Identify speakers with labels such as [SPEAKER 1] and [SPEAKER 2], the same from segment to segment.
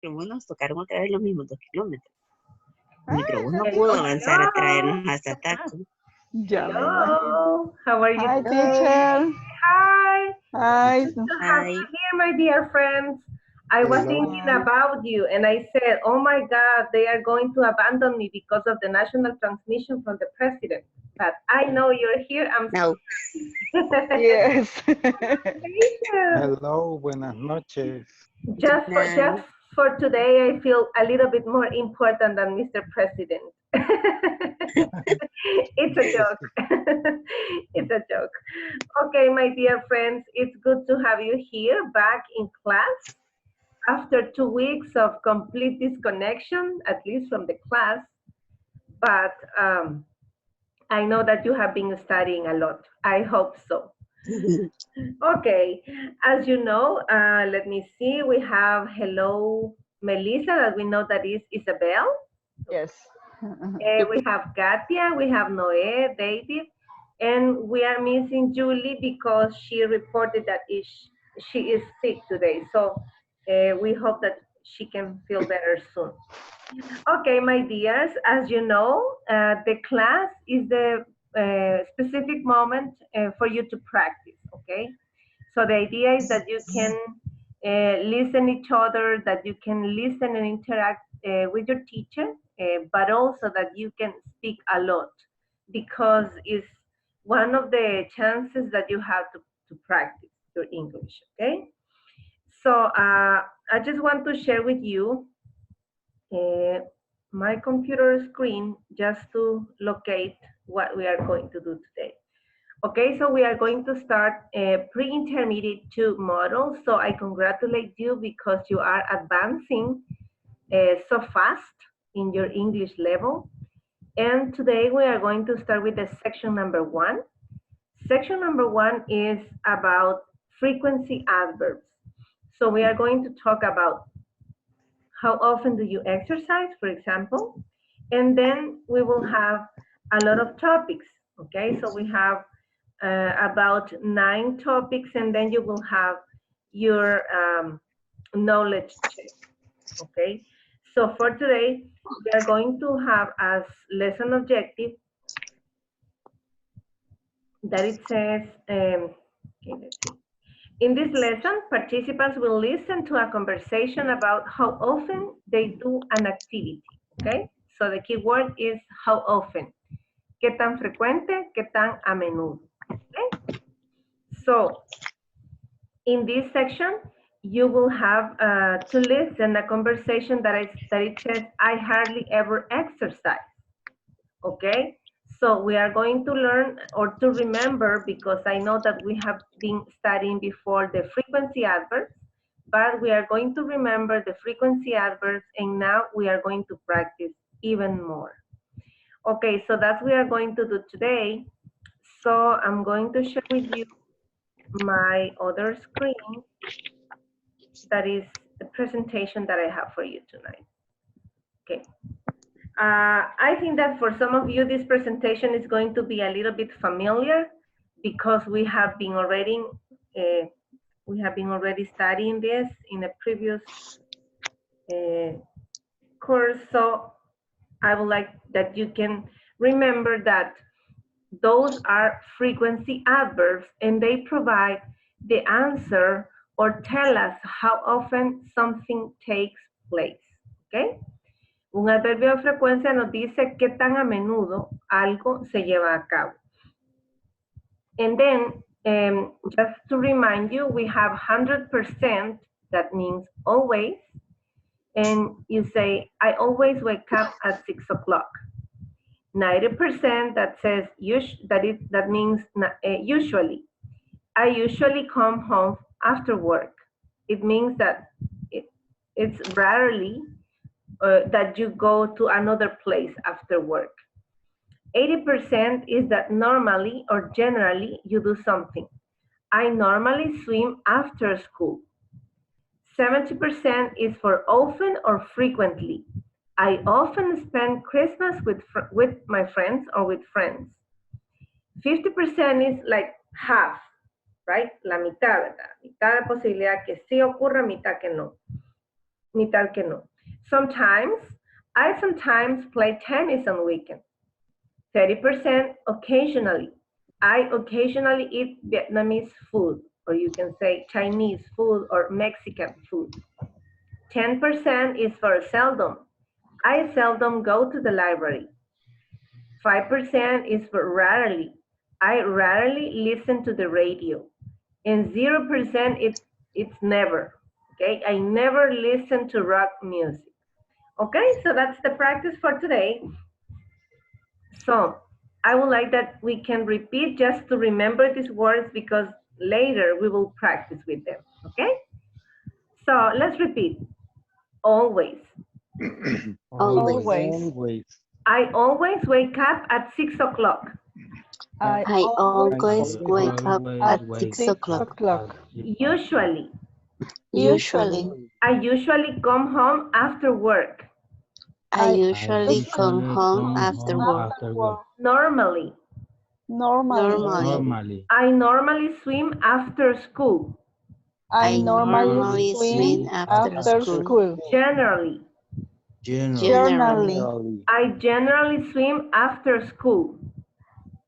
[SPEAKER 1] microbús nos tocaron otra vez los mismos 2 kilómetros. El microbús no
[SPEAKER 2] Hello,
[SPEAKER 1] pudo avanzar a traernos
[SPEAKER 2] hello.
[SPEAKER 1] hasta Taco.
[SPEAKER 3] Ya me imagino.
[SPEAKER 2] Hello. How are you
[SPEAKER 3] Hi,
[SPEAKER 2] today?
[SPEAKER 3] teacher.
[SPEAKER 2] Hi.
[SPEAKER 3] Hi.
[SPEAKER 2] Good to have you
[SPEAKER 1] Ay,
[SPEAKER 2] here, my dear friends. I was
[SPEAKER 4] Hello.
[SPEAKER 2] thinking about you and I said, oh my God, they are going to abandon me because of the national transmission from the president. But I know you're here. I'm so
[SPEAKER 1] no.
[SPEAKER 2] happy.
[SPEAKER 3] Yes.
[SPEAKER 2] Congratulations.
[SPEAKER 4] Hello, buenas noches.
[SPEAKER 1] Good
[SPEAKER 2] Just
[SPEAKER 1] night.
[SPEAKER 2] for today, I feel a little bit more important than Mr. President. It's a joke. It's a joke. Okay, my dear friends, it's good to have you here back in class after 2 weeks of complete disconnection, at least from the class. But I know that you have been studying a lot. I hope so. Okay, as you know, let me see, we have hello, Melissa, that we know that is Isabel.
[SPEAKER 3] Yes.
[SPEAKER 2] We have Katia, we have Noé, David, and we are missing Julie because she reported that she is sick today. So we hope that she can feel better soon. Okay, my dears, as you know, the class is the specific moment for you to practice, okay? So the idea is that you can listen each other, that you can listen and interact with your teacher, but also that you can speak a lot because it's one of the chances that you have to practice your English, okay? So I just want to share with you my computer screen just to locate what we are going to do today. Okay, so we are going to start a pre-intermediate 2 model. So I congratulate you because you are advancing so fast in your English level. And today we are going to start with the section number 1. Section number 1 is about frequency adverbs. So we are going to talk about how often do you exercise, for example, and then we will have a lot of topics, okay? So we have about 9 topics, and then you will have your knowledge check, okay? So for today, we are going to have as lesson objective that it says, okay, let's see. In this lesson, participants will listen to a conversation about how often they do an activity, okay? So the key word is how often. ¿Qué tan frecuente? ¿Qué tan a menudo? Okay? So in this section, you will have to listen a conversation that it says, I hardly ever exercise, okay? So we are going to learn or to remember, because I know that we have been studying before the frequency adverbs, but we are going to remember the frequency adverbs, and now we are going to practice even more. Okay, so that's what we are going to do today. So I'm going to share with you my other screen. That is the presentation that I have for you tonight. Okay. I think that for some of you, this presentation is going to be a little bit familiar because we have been already studying this in a previous course. So I would like that you can remember that those are frequency adverbs, and they provide the answer or tell us how often something takes place. Okay. Un adverbio de frecuencia nos dice qué tan a menudo algo se lleva a cabo. And then, just to remind you, we have 100%, that means always. And you say, I always wake up at 6 o'clock. 90%, that says, that means usually. I usually come home after work. It means that it's rarely that you go to another place after work. 80% is that normally or generally you do something. I normally swim after school. 70% is for often or frequently. I often spend Christmas with my friends or with friends. 50% is like half, right? La mitad, ¿verdad? Mitad de posibilidad que sí ocurra, mitad que no. ni tal que no. Sometimes, I sometimes play tennis on weekends. 30% occasionally. I occasionally eat Vietnamese food, or you can say Chinese food or Mexican food. 10% is for seldom. I seldom go to the library. 5% is for rarely. I rarely listen to the radio. And 0% it's never. Okay, I never listen to rock music. Okay, so that's the practice for today. So I would like that we can repeat just to remember these words because later we will practice with them. Okay, so let's repeat. Always.
[SPEAKER 1] Always.
[SPEAKER 4] Always.
[SPEAKER 2] I always wake up at 6 o'clock.
[SPEAKER 3] I
[SPEAKER 1] I
[SPEAKER 3] always
[SPEAKER 1] always wake up
[SPEAKER 3] at
[SPEAKER 1] at 6
[SPEAKER 3] 6
[SPEAKER 1] o'clock.
[SPEAKER 3] o'clock.
[SPEAKER 2] Usually.
[SPEAKER 1] Usually.
[SPEAKER 2] I usually come home after work.
[SPEAKER 1] I
[SPEAKER 3] I
[SPEAKER 1] usually come home after work.
[SPEAKER 2] Normally.
[SPEAKER 3] Normally.
[SPEAKER 1] Normally.
[SPEAKER 2] I normally swim after school.
[SPEAKER 3] I
[SPEAKER 1] I
[SPEAKER 3] normally
[SPEAKER 1] normally swim
[SPEAKER 3] swim
[SPEAKER 1] after
[SPEAKER 3] after
[SPEAKER 1] school.
[SPEAKER 3] school.
[SPEAKER 2] Generally.
[SPEAKER 1] Generally.
[SPEAKER 2] I generally swim after school.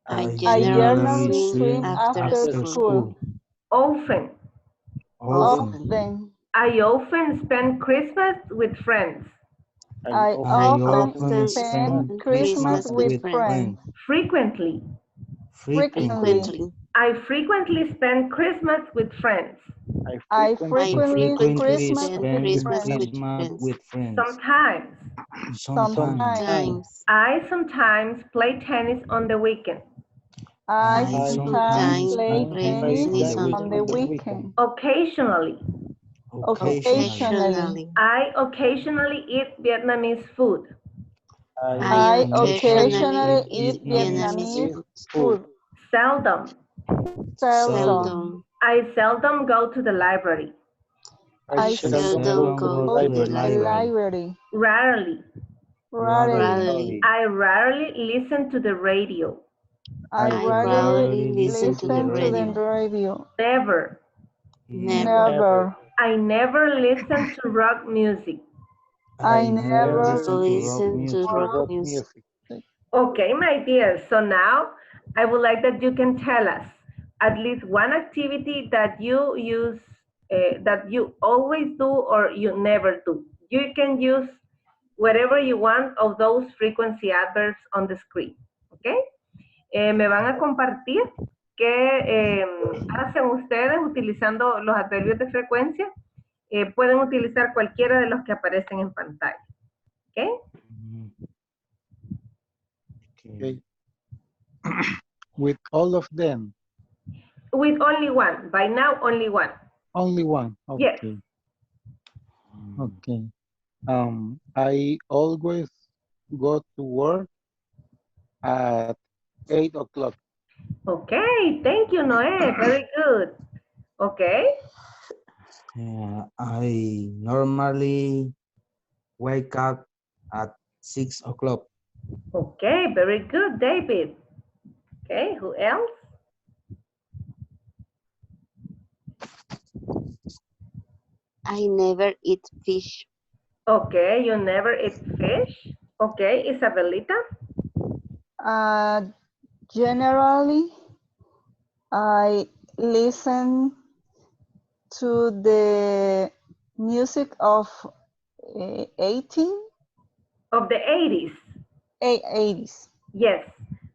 [SPEAKER 1] I
[SPEAKER 3] I
[SPEAKER 1] generally
[SPEAKER 3] generally
[SPEAKER 1] swim
[SPEAKER 3] swim
[SPEAKER 1] after
[SPEAKER 3] after
[SPEAKER 1] school.
[SPEAKER 3] school.
[SPEAKER 2] Often.
[SPEAKER 1] Often.
[SPEAKER 3] Often.
[SPEAKER 2] I often spend Christmas with friends.
[SPEAKER 3] I
[SPEAKER 1] I
[SPEAKER 3] often
[SPEAKER 1] often
[SPEAKER 3] spend
[SPEAKER 1] spend
[SPEAKER 3] Christmas
[SPEAKER 1] Christmas
[SPEAKER 3] with
[SPEAKER 1] with friends.
[SPEAKER 3] friends.
[SPEAKER 2] Frequently.
[SPEAKER 3] Frequently.
[SPEAKER 1] Frequently.
[SPEAKER 2] I frequently spend Christmas with friends.
[SPEAKER 3] I
[SPEAKER 1] I
[SPEAKER 3] frequently
[SPEAKER 1] frequently
[SPEAKER 3] Christmas
[SPEAKER 1] spend
[SPEAKER 3] with
[SPEAKER 1] Christmas
[SPEAKER 3] friends.
[SPEAKER 1] with friends.
[SPEAKER 2] Sometimes.
[SPEAKER 3] Sometimes.
[SPEAKER 1] Sometimes.
[SPEAKER 2] I sometimes play tennis on the weekend.
[SPEAKER 3] I
[SPEAKER 1] I
[SPEAKER 3] sometimes
[SPEAKER 1] sometimes
[SPEAKER 3] play
[SPEAKER 1] play
[SPEAKER 3] tennis
[SPEAKER 1] tennis
[SPEAKER 3] on the weekend.
[SPEAKER 2] Occasionally.
[SPEAKER 3] Occasionally.
[SPEAKER 1] Occasionally.
[SPEAKER 2] I occasionally eat Vietnamese food.
[SPEAKER 1] I
[SPEAKER 3] I
[SPEAKER 1] occasionally
[SPEAKER 3] occasionally
[SPEAKER 1] eat
[SPEAKER 3] eat
[SPEAKER 1] Vietnamese
[SPEAKER 3] Vietnamese
[SPEAKER 1] food.
[SPEAKER 3] food.
[SPEAKER 2] Seldom.
[SPEAKER 3] Seldom.
[SPEAKER 1] Seldom.
[SPEAKER 2] I seldom go to the library.
[SPEAKER 3] I
[SPEAKER 1] Seldom go
[SPEAKER 3] go
[SPEAKER 1] to
[SPEAKER 3] to
[SPEAKER 1] the
[SPEAKER 3] the
[SPEAKER 1] library.
[SPEAKER 3] library.
[SPEAKER 2] Rarely.
[SPEAKER 3] Rarely.
[SPEAKER 1] Rarely.
[SPEAKER 2] I rarely listen to the radio.
[SPEAKER 3] I
[SPEAKER 1] I
[SPEAKER 3] rarely
[SPEAKER 1] rarely listen to the
[SPEAKER 3] listen to the
[SPEAKER 1] radio.
[SPEAKER 3] radio.
[SPEAKER 2] Never.
[SPEAKER 1] Never.
[SPEAKER 3] Never.
[SPEAKER 2] I never listen to rock music.
[SPEAKER 3] I
[SPEAKER 1] Never
[SPEAKER 3] never
[SPEAKER 1] listen to rock music.
[SPEAKER 2] Okay, my dear. So now I would like that you can tell us at least one activity that you use, that you always do or you never do. You can use whatever you want of those frequency adverbs on the screen. Okay? Me van a compartir qué hacen ustedes utilizando los adverbios de frecuencia. Pueden utilizar cualquiera de los que aparecen en pantalla. ¿Ok?
[SPEAKER 4] Okay. With all of them.
[SPEAKER 2] With only one. By now, only one.
[SPEAKER 4] Only one.
[SPEAKER 2] Yes.
[SPEAKER 4] Okay. Okay. I always go to work at 8 o'clock.
[SPEAKER 2] Okay, thank you, Noé. Very good. Okay.
[SPEAKER 5] I normally wake up at 6 o'clock.
[SPEAKER 2] Okay, very good, David. Okay, who else?
[SPEAKER 1] I never eat fish.
[SPEAKER 2] Okay, you never eat fish. Okay, Isabelita.
[SPEAKER 3] Generally, I listen to the music of 80s.
[SPEAKER 2] Of the 80s.
[SPEAKER 3] 80s.
[SPEAKER 2] Yes,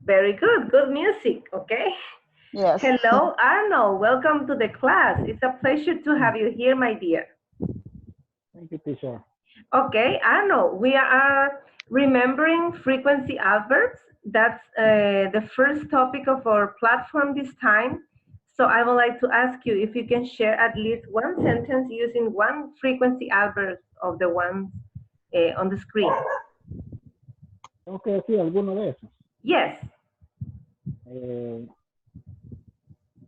[SPEAKER 2] very good. Good music, okay?
[SPEAKER 3] Yes.
[SPEAKER 2] Hello, Arnold. Welcome to the class. It's a pleasure to have you here, my dear.
[SPEAKER 4] Thank you, teacher.
[SPEAKER 2] Okay, Arnold, we are remembering frequency adverbs. That's the first topic of our platform this time. So I would like to ask you if you can share at least one sentence using one frequency adverb of the ones on the screen.
[SPEAKER 6] Tengo que decir alguno de esos.
[SPEAKER 2] Yes.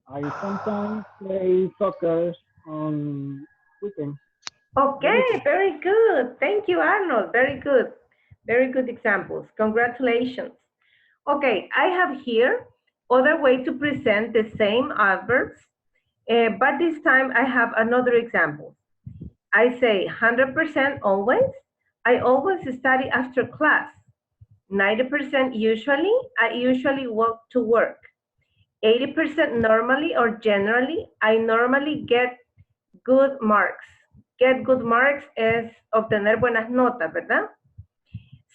[SPEAKER 6] I sometimes play soccer on weekend.
[SPEAKER 2] Okay, very good. Thank you, Arnold. Very good. Very good examples. Congratulations. Okay, I have here other way to present the same adverbs, but this time I have another example. I say 100% always. I always study after class. 90% usually. I usually walk to work. 80% normally or generally. I normally get good marks. Get good marks es obtener buenas notas, ¿verdad?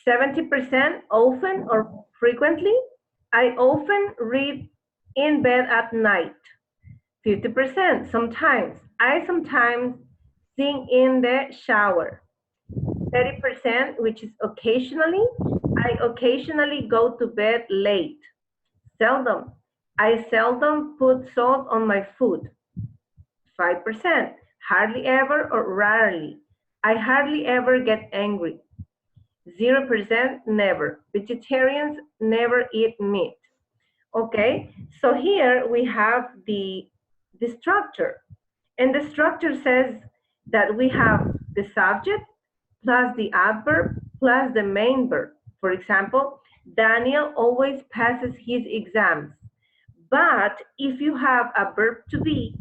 [SPEAKER 2] 70% often or frequently. I often read in bed at night. 50% sometimes. I sometimes sing in the shower. 30%, which is occasionally. I occasionally go to bed late. Seldom. I seldom put salt on my food. 5%, hardly ever or rarely. I hardly ever get angry. 0%, never. Vegetarians never eat meat. Okay, so here we have the structure. And the structure says that we have the subject plus the adverb plus the main verb. For example, Daniel always passes his exams. But if you have a verb to be,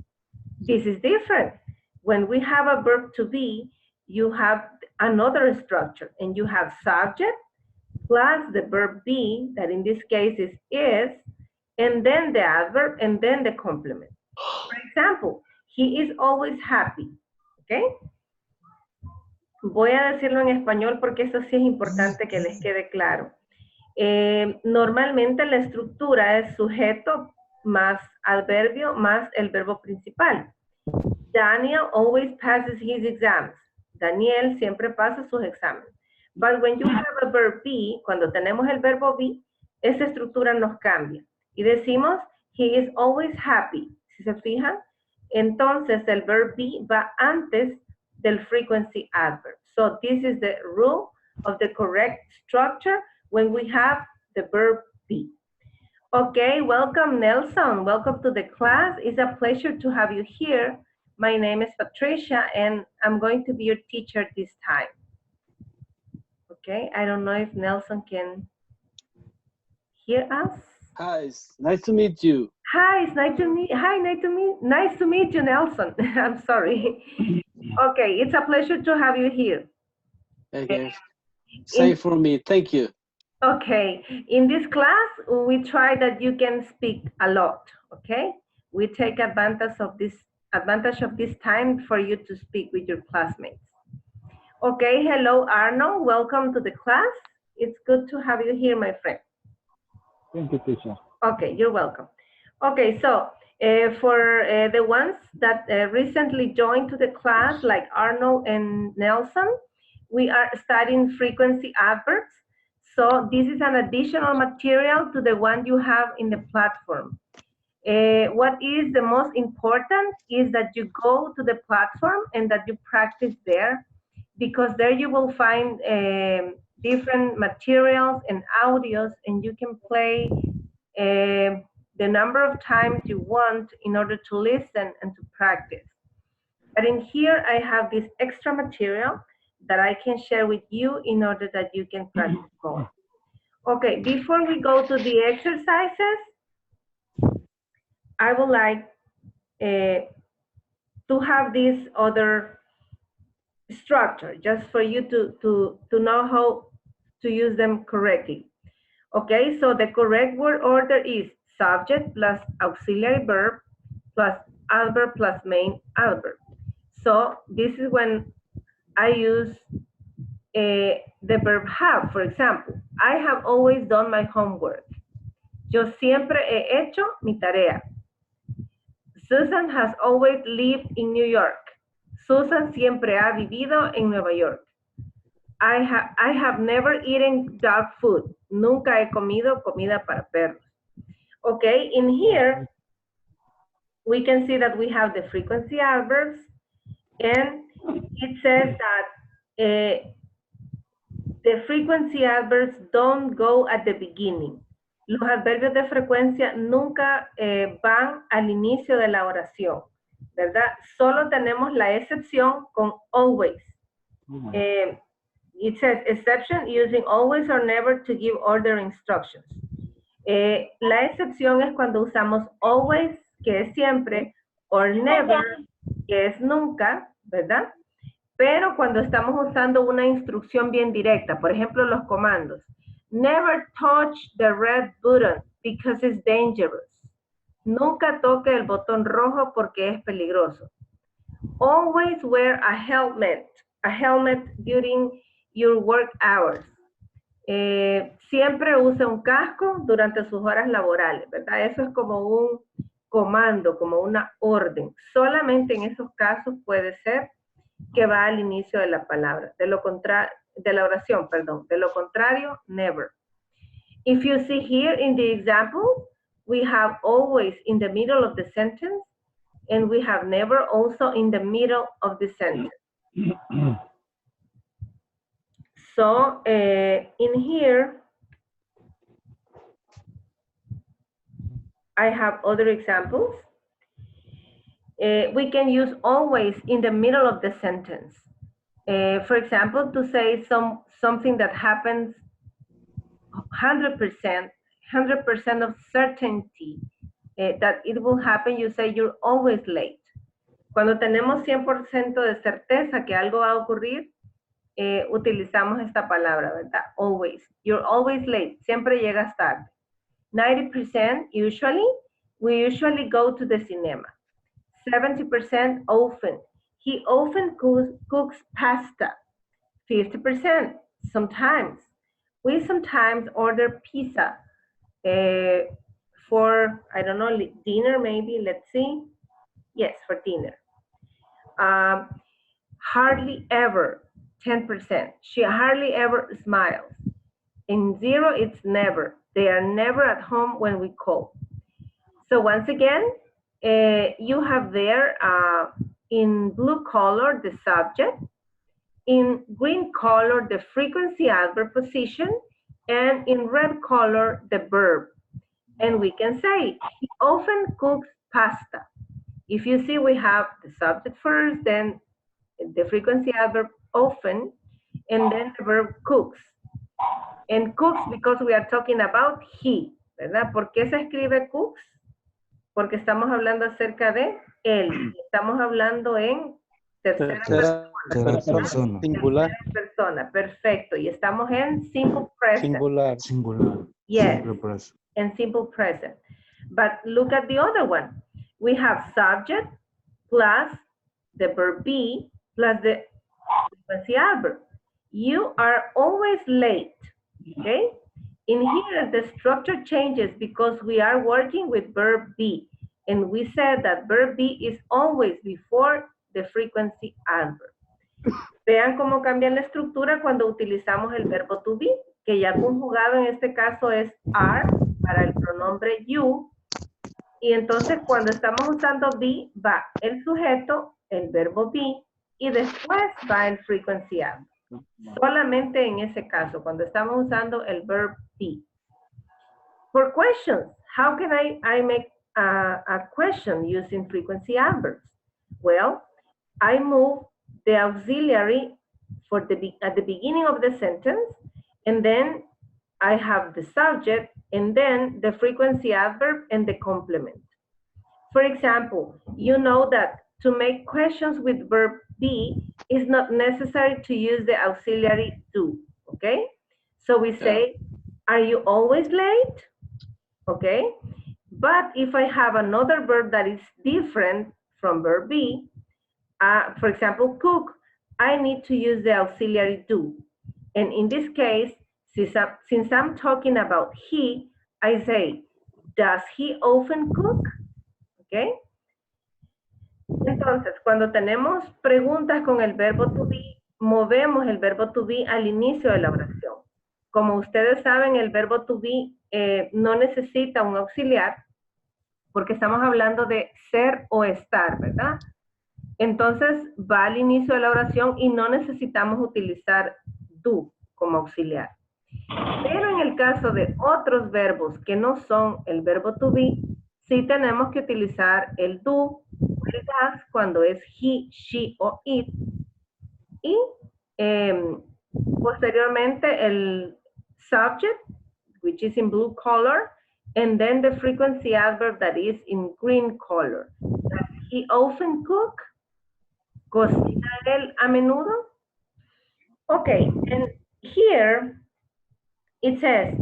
[SPEAKER 2] this is different. When we have a verb to be, you have another structure and you have subject plus the verb be, that in this case is, and then the adverb and then the complement. For example, he is always happy. Okay? Voy a decirlo en español porque eso sí es importante que les quede claro. Normalmente la estructura es sujeto más adverbio más el verbo principal. Daniel always passes his exams. Daniel siempre pasa sus exámenes. But when you have a verb be, cuando tenemos el verbo be, esa estructura nos cambia. Y decimos, he is always happy. Si se fijan, entonces el verb be va antes del frequency adverb. So this is the rule of the correct structure when we have the verb be. Okay, welcome Nelson. Welcome to the class. It's a pleasure to have you here. My name is Patricia and I'm going to be your teacher this time. Okay, I don't know if Nelson can hear us.
[SPEAKER 7] Hi, it's nice to meet you.
[SPEAKER 2] Hi, it's nice to meet. Hi, nice to meet you, Nelson. I'm sorry. Okay, it's a pleasure to have you here.
[SPEAKER 7] Okay, same for me. Thank you.
[SPEAKER 2] Okay, in this class, we try that you can speak a lot. Okay, we take advantage of this time for you to speak with your classmates. Okay, hello Arno, welcome to the class. It's good to have you here, my friend.
[SPEAKER 6] Thank you, teacher.
[SPEAKER 2] Okay, you're welcome. Okay, so for the ones that recently joined to the class, like Arno and Nelson, we are studying frequency adverbs. So this is an additional material to the one you have in the platform. What is the most important is that you go to the platform and that you practice there, because there you will find different materials and audios, and you can play the number of times you want in order to listen and to practice. But in here, I have this extra material that I can share with you in order that you can practice more. Okay, before we go to the exercises, I would like to have this other structure just for you to know how to use them correctly. Okay, so the correct word order is subject plus auxiliary verb plus adverb plus main adverb. So this is when I use the verb have. For example, I have always done my homework. Yo siempre he hecho mi tarea. Susan has always lived in New York. Susan siempre ha vivido en Nueva York. I have never eaten dog food. Nunca he comido comida para perros. Okay, in here, we can see that we have the frequency adverbs, and it says that the frequency adverbs don't go at the beginning. Los adverbios de frecuencia nunca van al inicio de la oración, ¿verdad? Solo tenemos la excepción con always. It says exception using always or never to give order instructions. La excepción es cuando usamos always, que es siempre, or never, que es nunca, ¿verdad? Pero cuando estamos usando una instrucción bien directa, por ejemplo, los comandos. Never touch the red button because it's dangerous. Nunca toque el botón rojo porque es peligroso. Always wear a helmet during your work hours. Siempre use un casco durante sus horas laborales, ¿verdad? Eso es como un comando, como una orden. Solamente en esos casos puede ser que va al inicio de la palabra, de la oración, perdón. De lo contrario, never. If you see here in the example, we have always in the middle of the sentence, and we have never also in the middle of the sentence. So in here, I have other examples. We can use always in the middle of the sentence. For example, to say something that happens 100% of certainty that it will happen, you say you're always late. Cuando tenemos 100% de certeza que algo va a ocurrir, utilizamos esta palabra, ¿verdad? Always. You're always late. Siempre llegas tarde. 90% usually. We usually go to the cinema. 70% often. He often cooks pasta. 50% sometimes. We sometimes order pizza for, I don't know, dinner maybe, let's see. Yes, for dinner. Hardly ever, 10%. She hardly ever smiles. In 0, it's never. They are never at home when we call. So once again, you have there in blue color the subject, in green color the frequency adverb position, and in red color the verb. And we can say, he often cooks pasta. If you see, we have the subject first, then the frequency adverb often, and then the verb cooks. And cooks because we are talking about he, ¿verdad? ¿Por qué se escribe cooks? Porque estamos hablando acerca de él. Estamos hablando en tercera
[SPEAKER 4] persona. Singular.
[SPEAKER 2] persona. Perfecto. Y estamos en simple present.
[SPEAKER 5] Singular.
[SPEAKER 2] Yes.
[SPEAKER 5] Simple present.
[SPEAKER 2] And simple present. But look at the other one. We have subject plus the verb be plus the frequency adverb. You are always late. Okay? In here, the structure changes because we are working with verb be. And we said that verb be is always before the frequency adverb. Vean cómo cambia la estructura cuando utilizamos el verbo to be, que ya conjugado en este caso es are para el pronombre you. Y entonces cuando estamos usando be, va el sujeto, el verbo be, y después va el frequency adverb. Solamente en ese caso, cuando estamos usando el verb be. For questions, how can I make a question using frequency adverbs? Well, I move the auxiliary at the beginning of the sentence, and then I have the subject, and then the frequency adverb and the complement. For example, you know that to make questions with verb be, it's not necessary to use the auxiliary do, okay? So we say, are you always late? Okay? But if I have another verb that is different from verb be, for example, cook, I need to use the auxiliary do. And in this case, since I'm talking about he, I say, does he often cook? Okay? Entonces, cuando tenemos preguntas con el verbo to be, movemos el verbo to be al inicio de la oración. Como ustedes saben, el verbo to be no necesita un auxiliar porque estamos hablando de ser o estar, ¿verdad? Entonces, va al inicio de la oración y no necesitamos utilizar do como auxiliar. Pero en el caso de otros verbos que no son el verbo to be, sí tenemos que utilizar el do o el does cuando es he, she o it. Y posteriormente el subject, which is in blue color, and then the frequency adverb that is in green color. Does he often cook? ¿Cocina él a menudo? Okay, and here it says,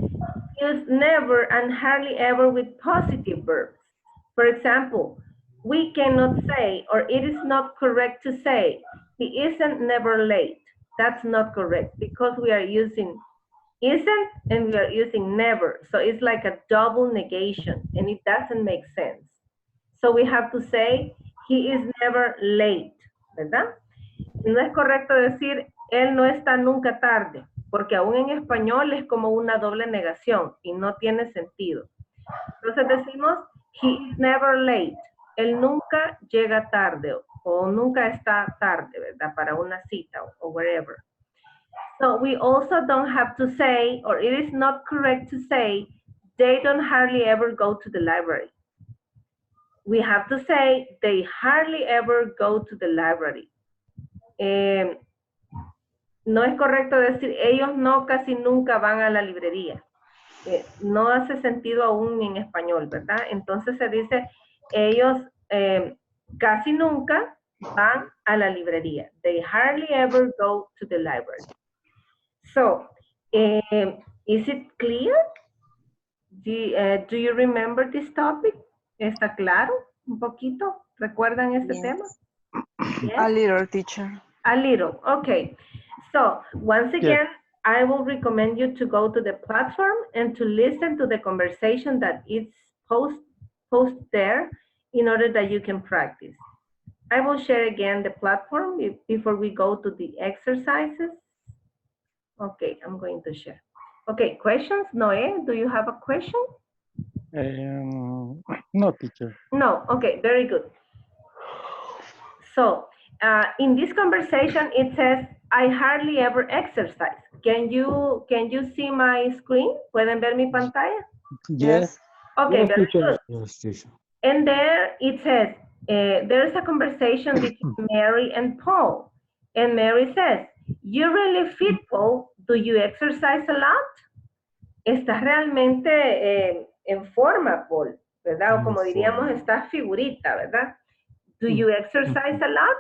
[SPEAKER 2] use never and hardly ever with positive verbs. For example, we cannot say, or it is not correct to say, he isn't never late. That's not correct because we are using isn't and we are using never. So it's like a double negation and it doesn't make sense. So we have to say, he is never late, ¿verdad? No es correcto decir, él no está nunca tarde, porque aún en español es como una doble negación y no tiene sentido. Entonces decimos, he is never late. Él nunca llega tarde o nunca está tarde, ¿verdad? Para una cita o wherever. So we also don't have to say, or it is not correct to say, they don't hardly ever go to the library. We have to say, they hardly ever go to the library. No es correcto decir, ellos no casi nunca van a la librería. No hace sentido aún en español, ¿verdad? Entonces se dice, ellos casi nunca van a la librería. They hardly ever go to the library. So, is it clear? Do you remember this topic? ¿Está claro un poquito? ¿Recuerdan este tema? Yes?
[SPEAKER 3] A little, teacher.
[SPEAKER 2] A little, okay. So, once again, I will recommend you to go to the platform and to listen to the conversation that is post there in order that you can practice. I will share again the platform before we go to the exercises. Okay, I'm going to share. Okay, questions? Noé, do you have a question?
[SPEAKER 6] No, teacher.
[SPEAKER 2] No, okay, very good. So, in this conversation, it says, I hardly ever exercise. Can you see my screen? ¿Pueden ver mi pantalla?
[SPEAKER 6] Yes.
[SPEAKER 2] Okay,
[SPEAKER 6] Yes,
[SPEAKER 2] very
[SPEAKER 6] teacher.
[SPEAKER 2] good.
[SPEAKER 5] Yes, teacher.
[SPEAKER 2] And there it says, there's a conversation between Mary and Paul. And Mary says, you're really fit, Paul. Do you exercise a lot? Estás realmente en forma, Paul, ¿verdad? O como diríamos, estás figurita, ¿verdad? Do you exercise a lot?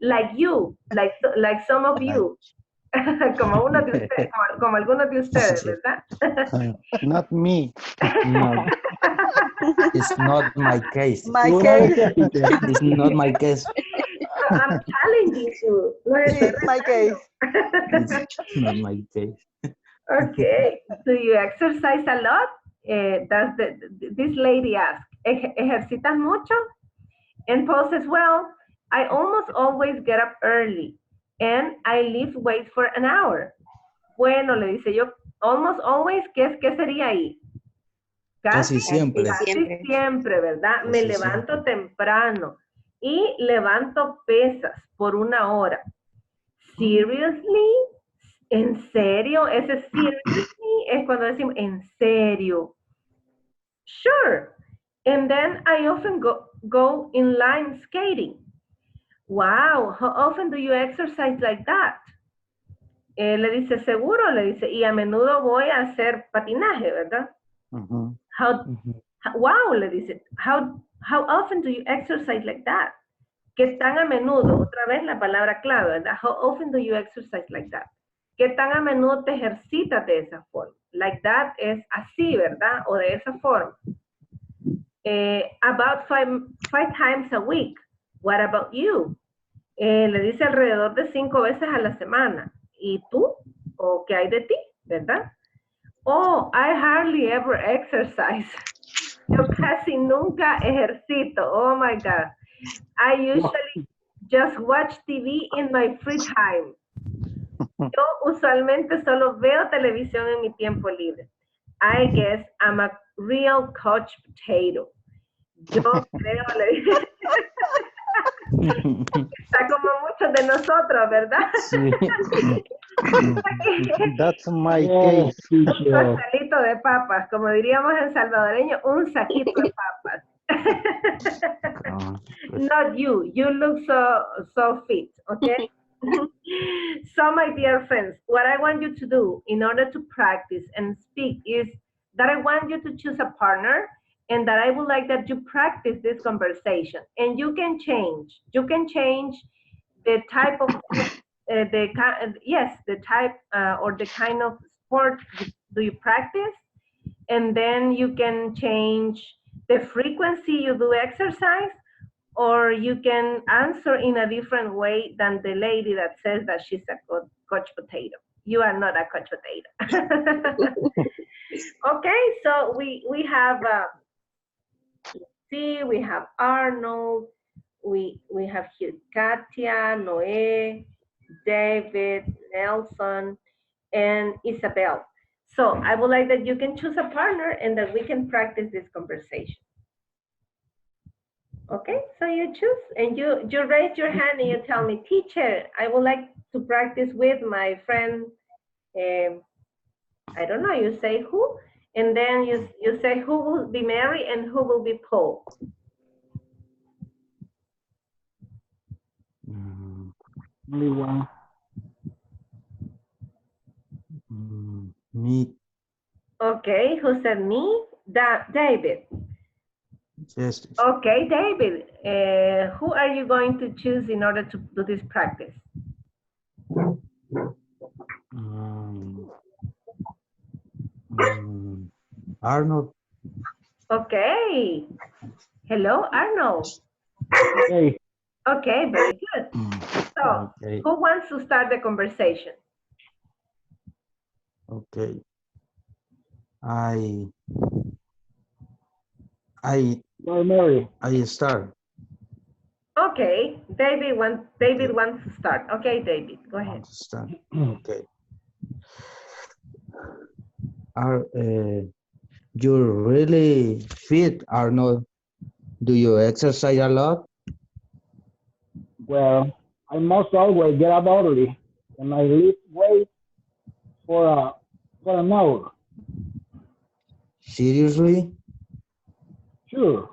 [SPEAKER 2] Like you, like some of you. Como uno de ustedes, como algunos de ustedes, ¿verdad?
[SPEAKER 6] Not me.
[SPEAKER 5] No, it's not my case.
[SPEAKER 3] My case.
[SPEAKER 5] It's not my case.
[SPEAKER 2] I'm challenging you.
[SPEAKER 3] It's my case.
[SPEAKER 5] It's not my case.
[SPEAKER 2] Okay. Do you exercise a lot? Does this lady ask, ¿ejercitas mucho? And Paul says, well, I almost always get up early and I lift weights for an hour. Bueno, le dice yo, almost always, ¿qué sería ahí?
[SPEAKER 5] Casi siempre.
[SPEAKER 2] Casi siempre, ¿verdad? Me levanto temprano y levanto pesas por una hora. Seriously? ¿En serio? Ese seriously es cuando decimos, ¿en serio? Sure. And then I often go inline skating. Wow, how often do you exercise like that? Le dice, seguro, le dice, y a menudo voy a hacer patinaje, ¿verdad? Wow, le dice, how often do you exercise like that? ¿Qué tan a menudo? Otra vez la palabra clave, ¿verdad? How often do you exercise like that? ¿Qué tan a menudo te ejercitas de esa forma? Like that es así, ¿verdad? O de esa forma. About five times a week. What about you? Le dice alrededor de 5 veces a la semana. ¿Y tú? ¿O qué hay de ti? ¿Verdad? Oh, I hardly ever exercise. Yo casi nunca ejercito. Oh my God. I usually just watch TV in my free time. Yo usualmente solo veo televisión en mi tiempo libre. I guess I'm a real couch potato. Yo creo, le dije. Está como muchos de nosotros, ¿verdad?
[SPEAKER 5] Sí.
[SPEAKER 6] That's my case.
[SPEAKER 2] Un pastelito de papas, como diríamos en salvadoreño, un saquito de papas. Not you. You look so fit, okay? So, my dear friends, what I want you to do in order to practice and speak is that I want you to choose a partner and that I would like that you practice this conversation. And you can change. You can change the type of the type or the kind of sport do you practice, and then you can change the frequency you do exercise, or you can answer in a different way than the lady that says that she's a coach potato. You are not a coach potato. Okay, so we have we have Arnold, we have here Katia, Noé, David, Nelson, and Isabel. So I would like that you can choose a partner and that we can practice this conversation. Okay, so you choose and you raise your hand and you tell me, teacher, I would like to practice with my friend, I don't know, you say who, and then you say who will be Mary and who will be Paul.
[SPEAKER 6] Only one.
[SPEAKER 5] Me.
[SPEAKER 2] Okay, who said me? David.
[SPEAKER 5] Yes.
[SPEAKER 2] Okay, David, who are you going to choose in order to do this practice?
[SPEAKER 5] Arnold.
[SPEAKER 2] Okay. Hello, Arnold.
[SPEAKER 6] Hey,
[SPEAKER 2] Okay, very good. So,
[SPEAKER 5] Okay.
[SPEAKER 2] who wants to start the conversation?
[SPEAKER 5] Okay. I
[SPEAKER 6] you're Mary.
[SPEAKER 5] start.
[SPEAKER 2] Okay, David wants to start. Okay, David, go ahead.
[SPEAKER 5] Want to start. Okay. Are you really fit, Arnold? Do you exercise a lot?
[SPEAKER 6] Well, I must always get up early, and I lift weights for an hour.
[SPEAKER 5] Seriously?
[SPEAKER 6] Sure.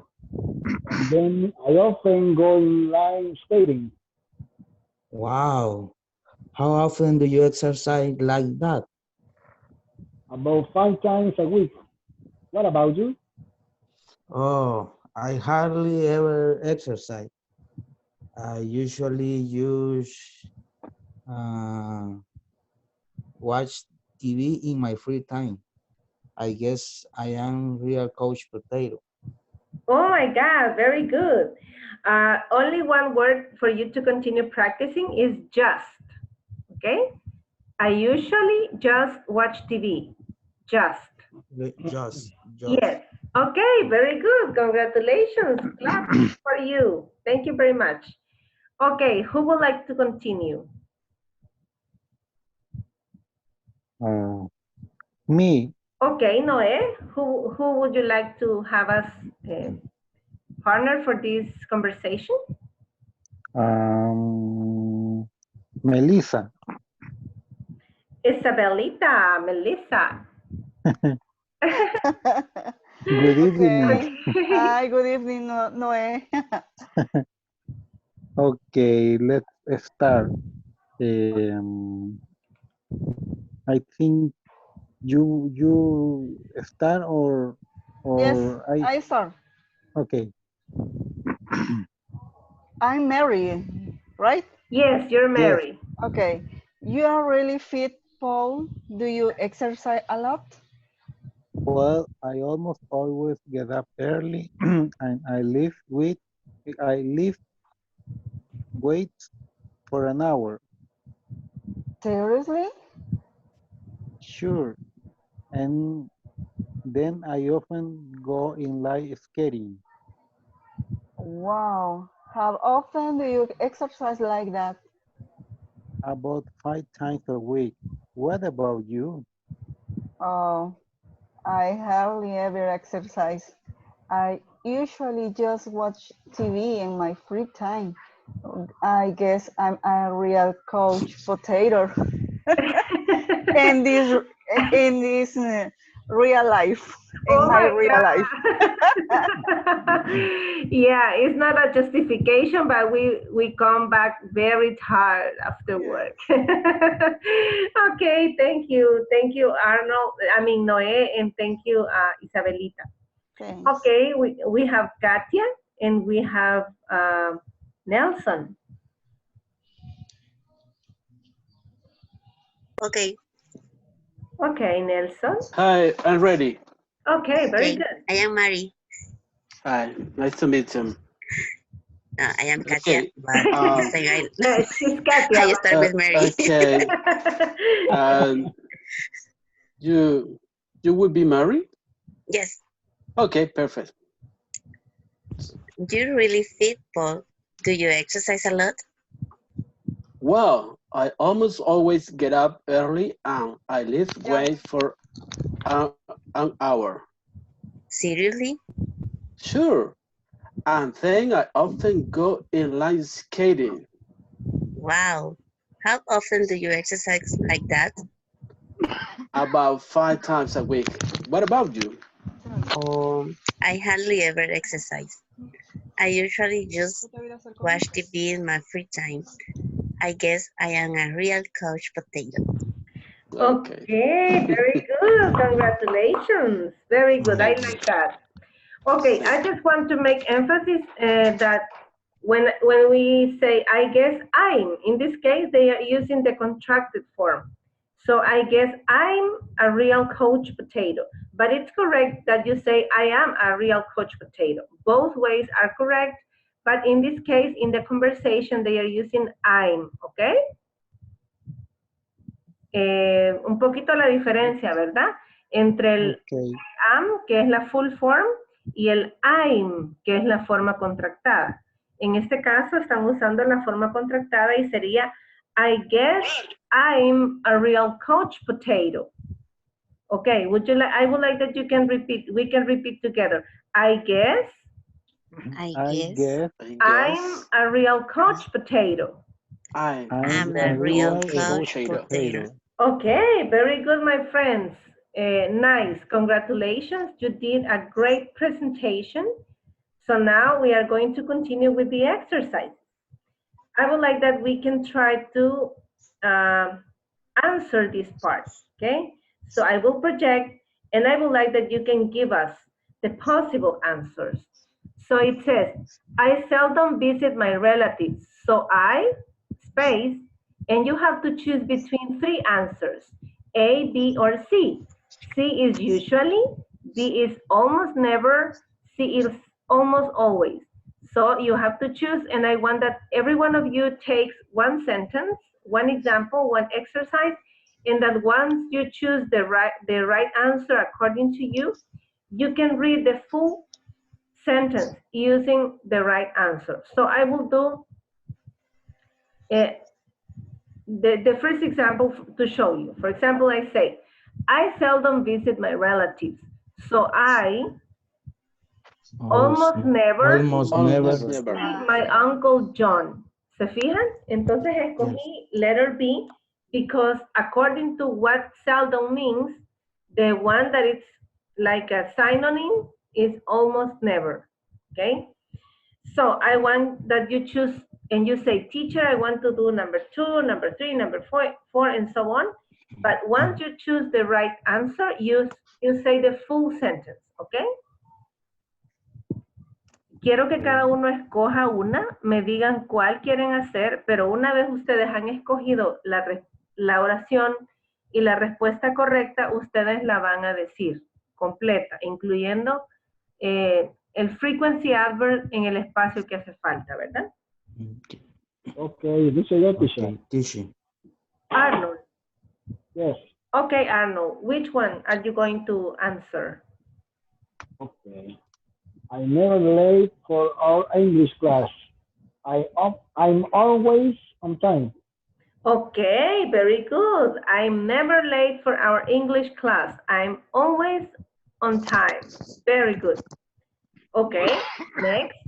[SPEAKER 6] And then I often go in line skating.
[SPEAKER 5] Wow. How often do you exercise like that?
[SPEAKER 6] About 5 times a week. What about you?
[SPEAKER 5] Oh, I hardly ever exercise. I usually watch TV in my free time. I guess I am real coach potato.
[SPEAKER 2] Oh my God, very good. Only one word for you to continue practicing is just, okay? I usually just watch TV, just.
[SPEAKER 5] Just.
[SPEAKER 2] Yes, okay, very good. Congratulations, clap for you. Thank you very much. Okay, who would like to continue?
[SPEAKER 4] Me.
[SPEAKER 2] Okay, Noé, who would you like to have as partner for this conversation?
[SPEAKER 4] Melissa.
[SPEAKER 2] Isabelita, Melissa.
[SPEAKER 4] Good evening.
[SPEAKER 3] Okay. Hi, good evening, Noé.
[SPEAKER 4] Okay, let's start. I think you start
[SPEAKER 3] Yes,
[SPEAKER 4] I
[SPEAKER 3] I start.
[SPEAKER 4] okay.
[SPEAKER 3] I'm Mary, right?
[SPEAKER 2] Yes, you're
[SPEAKER 4] Yes.
[SPEAKER 2] Mary.
[SPEAKER 3] Okay. You are really fit, Paul. Do you exercise a lot?
[SPEAKER 4] Well, I almost always get up early and I lift weights for an hour.
[SPEAKER 3] Seriously?
[SPEAKER 4] Sure. And then I often go in light skating.
[SPEAKER 3] Wow. How often do you exercise like that?
[SPEAKER 4] About 5 times a week. What about you?
[SPEAKER 3] Oh, I hardly ever exercise. I usually just watch TV in my free time. I guess I'm a real couch potato in this real life, in
[SPEAKER 2] Oh
[SPEAKER 3] my
[SPEAKER 2] my
[SPEAKER 3] real life.
[SPEAKER 2] God. Yeah, it's not a justification, but we come back very tired after work. Okay, thank you. Thank you, Arnold. I mean, Noé, and thank you, Isabelita.
[SPEAKER 3] Thanks.
[SPEAKER 2] Okay, we have Katia and we have Nelson.
[SPEAKER 1] Okay.
[SPEAKER 2] Okay, Nelson.
[SPEAKER 7] Hi, I'm ready.
[SPEAKER 2] Okay, very
[SPEAKER 1] Okay.
[SPEAKER 2] good.
[SPEAKER 1] I am Mari.
[SPEAKER 7] Hi, nice to meet you.
[SPEAKER 1] I am Katia,
[SPEAKER 7] Okay.
[SPEAKER 1] but
[SPEAKER 7] Um.
[SPEAKER 2] No, she's Katia.
[SPEAKER 1] I start with Mary.
[SPEAKER 7] Okay. You you would be married?
[SPEAKER 1] Yes.
[SPEAKER 7] Okay, perfect.
[SPEAKER 1] You really fit, Paul. Do you exercise a lot?
[SPEAKER 7] Well, I almost always get up early and I lift weights for an hour.
[SPEAKER 1] Seriously?
[SPEAKER 7] Sure. And then I often go inline skating
[SPEAKER 1] Wow. How often do you exercise like that?
[SPEAKER 7] about 5 times a week. What about you?
[SPEAKER 1] Oh, I hardly ever exercise. I usually just watch TV in my free time. I guess I am a real couch potato.
[SPEAKER 7] Okay.
[SPEAKER 2] Okay, very good. Congratulations. Very good. I
[SPEAKER 7] Thank you.
[SPEAKER 2] like that. Okay, I just want to make emphasis that when we say I guess I'm, in this case, they are using the contracted form. So I guess I'm a real coach potato. But it's correct that you say I am a real coach potato. Both ways are correct. But in this case, in the conversation, they are using I'm, okay? Un poquito la diferencia, ¿verdad? Entre el
[SPEAKER 5] Okay.
[SPEAKER 2] am, que es la full form, y el I'm, que es la forma contractada. En este caso están usando la forma contractada y sería I guess I'm a real couch potato. Okay, I would like that you can repeat, we can repeat together. I guess
[SPEAKER 1] I
[SPEAKER 4] I
[SPEAKER 1] guess
[SPEAKER 4] guess
[SPEAKER 2] I'm a real couch potato.
[SPEAKER 7] I'm
[SPEAKER 1] I'm
[SPEAKER 4] I'm
[SPEAKER 1] a
[SPEAKER 4] a
[SPEAKER 1] real
[SPEAKER 4] real
[SPEAKER 1] couch
[SPEAKER 4] couch
[SPEAKER 1] potato.
[SPEAKER 4] potato.
[SPEAKER 2] Okay, very good, my friends. Nice, congratulations. You did a great presentation. So now we are going to continue with the exercise. I would like that we can try to answer this part, okay? So I will project and I would like that you can give us the possible answers. So it says, I seldom visit my relatives. So I, space, and you have to choose between three answers, A, B, or C. C is usually, B is almost never, C is almost always. So you have to choose, and I want that every one of you takes one sentence, one example, one exercise, and that once you choose the right answer according to you, you can read the full sentence using the right answer. So I will do the first example to show you. For example, I say, I seldom visit my relatives. So I almost never
[SPEAKER 5] Almost
[SPEAKER 7] almost
[SPEAKER 5] never.
[SPEAKER 7] never.
[SPEAKER 2] see my Uncle John. ¿Se fijan? Entonces
[SPEAKER 5] Yes.
[SPEAKER 2] escogí letter B because according to what seldom means, the one that it's like a synonym is almost never. Okay? So I want that you choose and you say, teacher, I want to do number 2, number 3, number 4, and so on. But once you choose the right answer, you say the full sentence, okay? Quiero que cada uno escoja una, me digan cuál quieren hacer, pero una vez ustedes han escogido la oración y la respuesta correcta, ustedes la van a decir completa, incluyendo el frequency adverb en el espacio que hace falta, ¿verdad?
[SPEAKER 6] Okay, this is your teacher.
[SPEAKER 5] Okay, teacher.
[SPEAKER 2] Arnold.
[SPEAKER 6] Yes.
[SPEAKER 2] Okay, Arnold, which one are you going to answer?
[SPEAKER 6] Okay. I'm never late for our English class. I'm always on time.
[SPEAKER 2] Okay, very good. I'm never late for our English class. I'm always on time. Very good. Okay, next.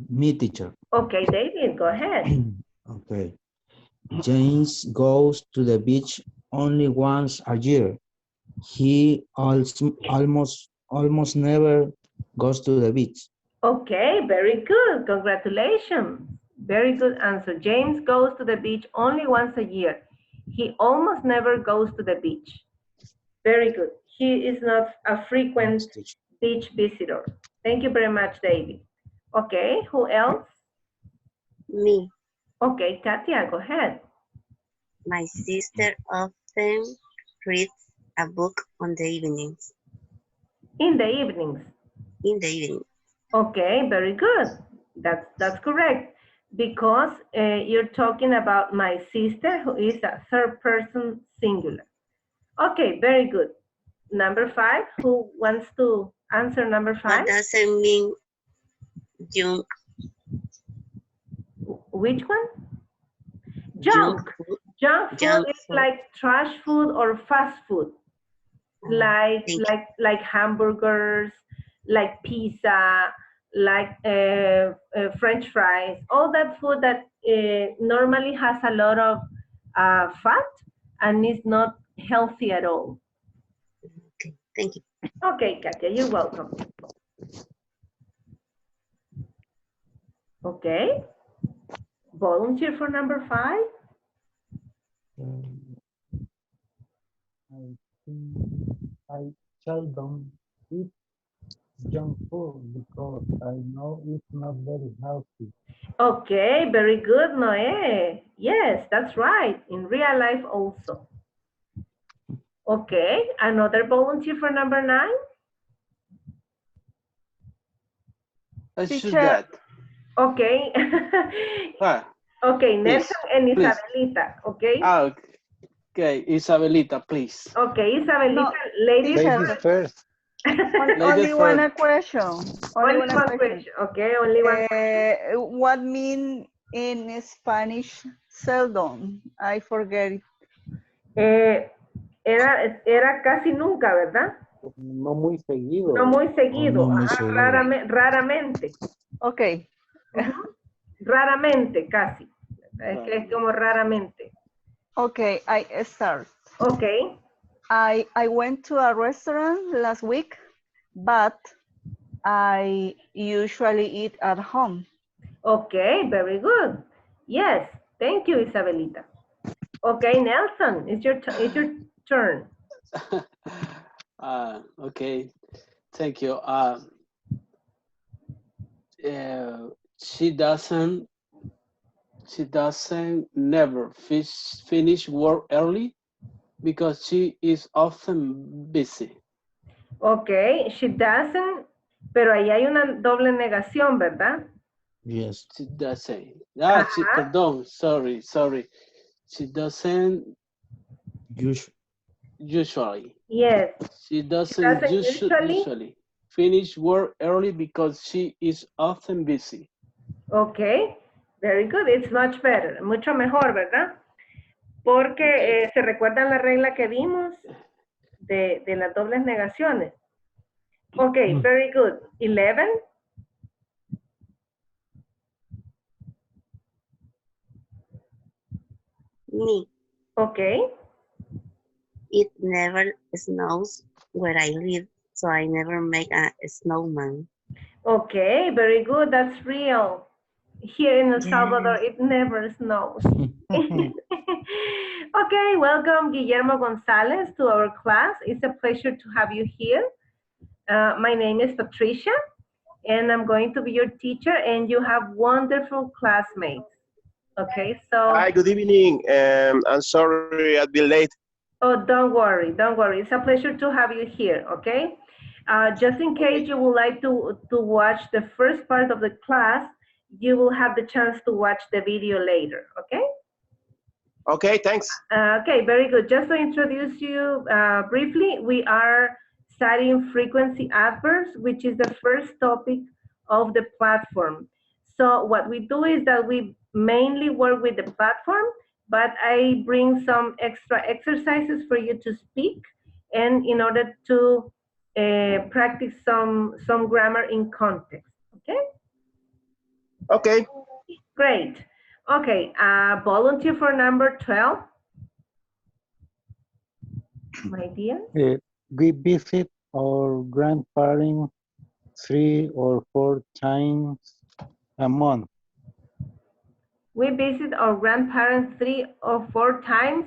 [SPEAKER 5] Me, teacher.
[SPEAKER 2] Okay, David, go ahead.
[SPEAKER 5] Okay. James goes to the beach only once a year. He almost never goes to the beach.
[SPEAKER 2] Okay, very good. Congratulations. Very good answer. James goes to the beach only once a year. He almost never goes to the beach. Very good. He is not a frequent
[SPEAKER 5] Yes, teacher.
[SPEAKER 2] beach visitor. Thank you very much, David. Okay, who else?
[SPEAKER 1] Me,
[SPEAKER 2] Okay, Katia, go ahead.
[SPEAKER 1] my sister often reads a book on the evenings.
[SPEAKER 2] In the evenings.
[SPEAKER 1] In the evening.
[SPEAKER 2] Okay, very good. That's correct. Because you're talking about my sister who is a third person singular. Okay, very good. Number 5, who wants to answer number 5?
[SPEAKER 1] What does it mean, junk,
[SPEAKER 2] Which one?
[SPEAKER 1] junk
[SPEAKER 2] Junk.
[SPEAKER 1] food?
[SPEAKER 2] Junk food
[SPEAKER 1] Junk
[SPEAKER 2] is
[SPEAKER 1] food.
[SPEAKER 2] like trash food or fast food.
[SPEAKER 1] Thank you.
[SPEAKER 2] Like hamburgers, like pizza, like French fries, all that food that normally has a lot of fat and is not healthy at all.
[SPEAKER 1] Okay, thank you.
[SPEAKER 2] Okay, Katia, you're welcome. Okay. Volunteer for number 5?
[SPEAKER 4] I think I seldom eat junk food because I know it's not very healthy.
[SPEAKER 2] Okay, very good, Noe. Yes, that's right. In real life also. Okay, another volunteer for number 9?
[SPEAKER 7] I should
[SPEAKER 3] Teacher,
[SPEAKER 7] that.
[SPEAKER 2] Okay.
[SPEAKER 7] Ah,
[SPEAKER 2] Okay,
[SPEAKER 7] please,
[SPEAKER 2] Nelson and
[SPEAKER 7] please.
[SPEAKER 2] Isabelita, okay?
[SPEAKER 7] Ah, okay, Isabelita, please.
[SPEAKER 2] Okay,
[SPEAKER 3] no,
[SPEAKER 2] Isabelita, ladies
[SPEAKER 3] teacher,
[SPEAKER 4] Ladies first.
[SPEAKER 3] only
[SPEAKER 7] Ladies
[SPEAKER 3] one
[SPEAKER 7] first.
[SPEAKER 3] question. Only
[SPEAKER 2] only
[SPEAKER 3] one
[SPEAKER 2] one
[SPEAKER 3] question.
[SPEAKER 2] question, okay? Only one question.
[SPEAKER 3] What mean in Spanish seldom? I forget it.
[SPEAKER 2] Era casi nunca, ¿verdad?
[SPEAKER 4] No muy seguido.
[SPEAKER 2] No muy
[SPEAKER 5] Oh,
[SPEAKER 2] seguido,
[SPEAKER 5] no muy
[SPEAKER 2] ajá,
[SPEAKER 5] seguido.
[SPEAKER 2] raramente.
[SPEAKER 3] Okay.
[SPEAKER 2] Ujú. Raramente, casi. Es que es como raramente.
[SPEAKER 3] Okay, I start.
[SPEAKER 2] Okay.
[SPEAKER 3] I went to a restaurant last week, but I usually eat at home.
[SPEAKER 2] Okay, very good. Yes, thank you, Isabelita. Okay, Nelson, it's your turn.
[SPEAKER 7] Okay, thank you. She doesn't never finish work early because she is often busy.
[SPEAKER 2] Okay, she doesn't, pero ahí hay una doble negación, ¿verdad?
[SPEAKER 5] Yes.
[SPEAKER 7] She doesn't.
[SPEAKER 2] Ajá.
[SPEAKER 7] Perdón, sorry. She doesn't
[SPEAKER 5] Us-
[SPEAKER 7] usually.
[SPEAKER 2] Yes,
[SPEAKER 7] She
[SPEAKER 2] she
[SPEAKER 7] doesn't
[SPEAKER 2] doesn't usually.
[SPEAKER 7] usually finish work early because she is often busy.
[SPEAKER 2] Okay, very good. It's much better, mucho mejor, ¿verdad? Porque
[SPEAKER 7] Okay.
[SPEAKER 2] se recuerdan la regla que vimos de las dobles negaciones. Okay, very good. 11.
[SPEAKER 1] Me,
[SPEAKER 2] Okay.
[SPEAKER 1] it never snows where I live, so I never make a snowman.
[SPEAKER 2] Okay, very good. That's real. Here in El Salvador,
[SPEAKER 1] Yes.
[SPEAKER 2] it never snows. Okay, welcome Guillermo Gonzalez to our class. It's a pleasure to have you here. My name is Patricia, and I'm going to be your teacher, and you have wonderful classmates. Okay, so,
[SPEAKER 8] Hi, good evening. I'm sorry I've been late.
[SPEAKER 2] oh, don't worry, don't worry. It's a pleasure to have you here, okay? Just in
[SPEAKER 8] Okay.
[SPEAKER 2] case you would like to watch the first part of the class, you will have the chance to watch the video later, okay?
[SPEAKER 8] Okay, thanks.
[SPEAKER 2] Okay, very good. Just to introduce you briefly, we are studying frequency adverbs, which is the first topic of the platform. So what we do is that we mainly work with the platform, but I bring some extra exercises for you to speak and in order to practice some grammar in context, okay?
[SPEAKER 8] Okay.
[SPEAKER 2] Great. Okay, volunteer for number 12. My dear.
[SPEAKER 4] We visit our grandparents 3 or 4 times a month.
[SPEAKER 2] We visit our grandparents 3 or 4 times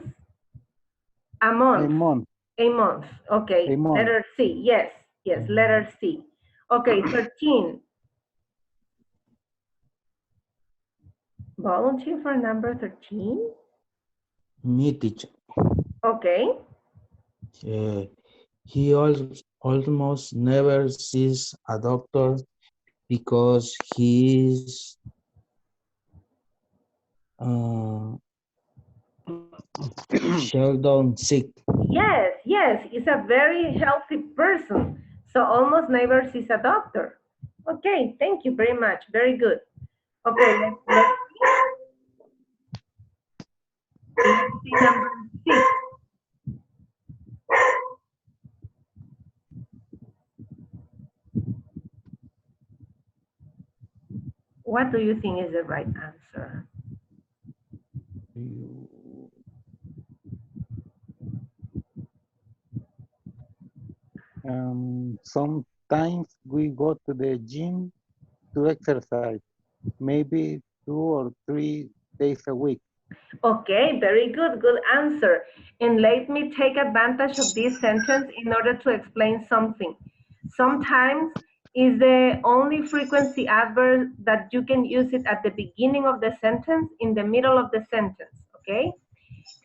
[SPEAKER 2] a month.
[SPEAKER 4] A month.
[SPEAKER 2] A month. Okay.
[SPEAKER 4] A month.
[SPEAKER 2] Letter C. Yes. Yes. Letter C. Okay. 13. Volunteer for number 13.
[SPEAKER 5] Me, teacher.
[SPEAKER 2] Okay.
[SPEAKER 5] He almost never sees a doctor because he is uh, seldom sick.
[SPEAKER 2] Yes, yes, he's a very healthy person. So almost never sees a doctor. Okay, thank you very much. Very good. Okay, let's see number 6. What do you think is the right answer?
[SPEAKER 4] Sometimes we go to the gym to exercise, maybe 2 or 3 days a week.
[SPEAKER 2] Okay, very good, good answer. And let me take advantage of this sentence in order to explain something. Sometimes is the only frequency adverb that you can use it at the beginning of the sentence, in the middle of the sentence, okay?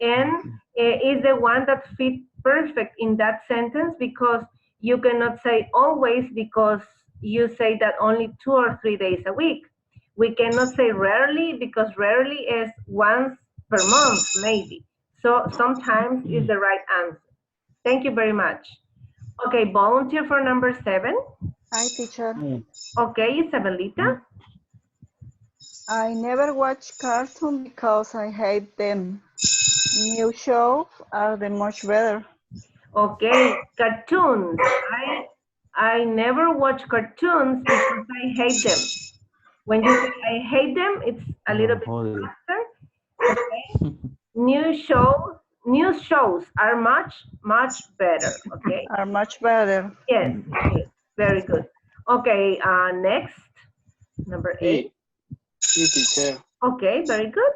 [SPEAKER 2] And is the one that fits perfect in that sentence because you cannot say always because you say that only 2 or 3 days a week. We cannot say rarely because rarely is once per month, maybe. So sometimes is the right answer. Thank you very much. Okay, volunteer for number 7.
[SPEAKER 3] Hi, teacher.
[SPEAKER 2] Okay, Isabelita.
[SPEAKER 3] I never watch cartoon because I hate them. New shows are the much better.
[SPEAKER 2] Okay, cartoons. I never watch cartoons because I hate them. When you say I hate them, it's a little bit
[SPEAKER 5] Holiday.
[SPEAKER 2] faster. Okay. New shows are much better. Okay.
[SPEAKER 3] Are much better.
[SPEAKER 2] Yes, yes, very good. Okay, next, number 8.
[SPEAKER 7] Me, teacher.
[SPEAKER 2] Okay, very good.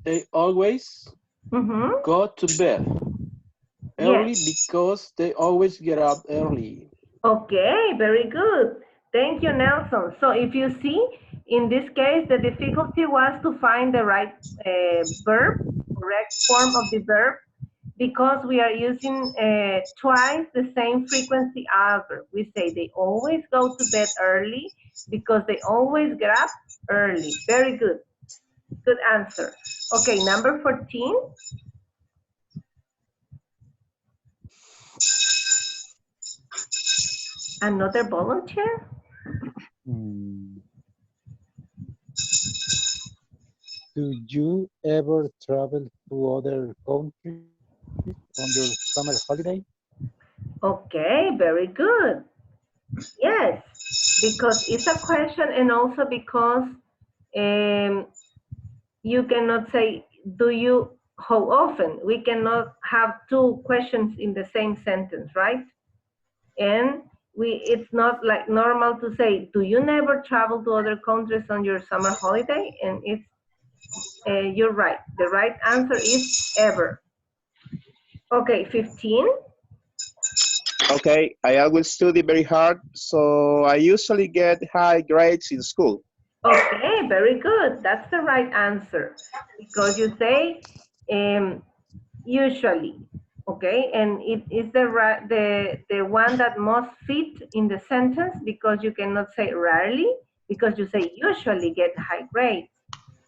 [SPEAKER 7] They always
[SPEAKER 2] Mm-hmm.
[SPEAKER 7] go to bed early
[SPEAKER 2] Yes.
[SPEAKER 7] because they always get up early.
[SPEAKER 2] Okay, very good. Thank you, Nelson. So if you see, in this case, the difficulty was to find the right verb, correct form of the verb, because we are using twice the same frequency adverb. We say they always go to bed early because they always get up early. Very good. Good answer. Okay, number 14. Another volunteer?
[SPEAKER 4] Hmm. Do you ever travel to other countries on your summer holiday?
[SPEAKER 2] Okay, very good. Yes, because it's a question and also because you cannot say, do you, how often? We cannot have two questions in the same sentence, right? And it's not like normal to say, do you never travel to other countries on your summer holiday? And it's, you're right. The right answer is ever. Okay, 15.
[SPEAKER 8] Okay, I always study very hard, so I usually get high grades in school.
[SPEAKER 2] Okay, very good. That's the right answer because you say usually, okay, and it is the one that must fit in the sentence because you cannot say rarely because you say usually get high grades,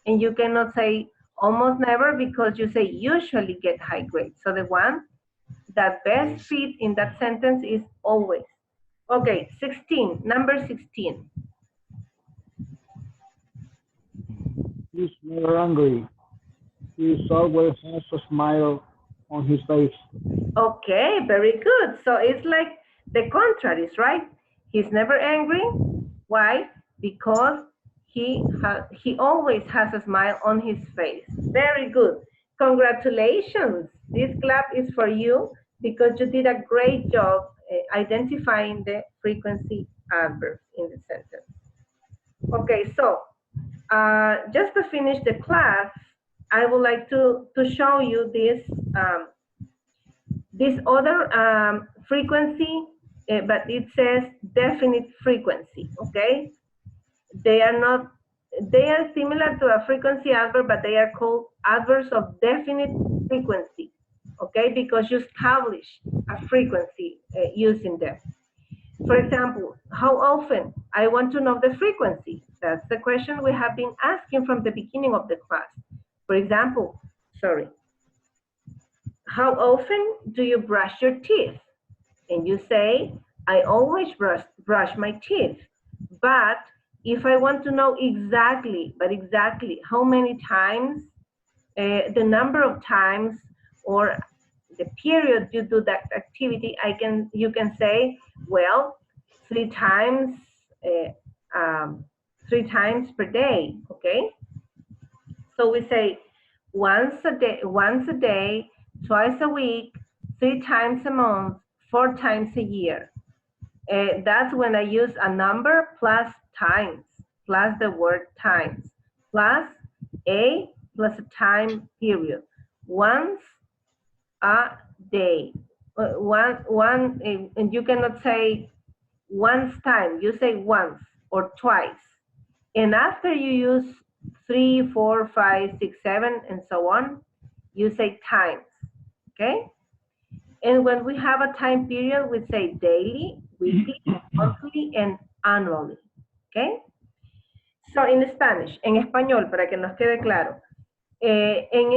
[SPEAKER 2] and you cannot say almost never because you say usually get high grades. So the one that best fit in that sentence is always. Okay, 16, number 16.
[SPEAKER 6] He's never angry. He always has a smile on his face.
[SPEAKER 2] Okay, very good. So it's like the contraries, right? He's never angry. Why? Because he always has a smile on his face. Very good. Congratulations. This clap is for you because you did a great job identifying the frequency adverbs in the sentence. Okay, so just to finish the class, I would like to show you this other frequency, but it says definite frequency, okay? They are not they are similar to a frequency adverb, but they are called adverbs of definite frequency, okay? Because you establish a frequency using them. For example, how often? I want to know the frequency. That's the question we have been asking from the beginning of the class. For example, sorry, how often do you brush your teeth? And you say, I always brush my teeth. But if I want to know exactly how many times, the number of times or the period you do that activity, you can say, well, 3 times, 3 times per day, okay? So we say once a day, twice a week, 3 times a month, 4 times a year. That's when I use a number plus times, plus the word times, plus a plus a time period. Once a day. And you cannot say once time, you say once or twice. And after you use 3, 4, 5, 6, 7, and so on, you say times, okay? And when we have a time period, we say daily, weekly, monthly, and annually, okay? So, in Spanish, en español, para que nos quede claro, en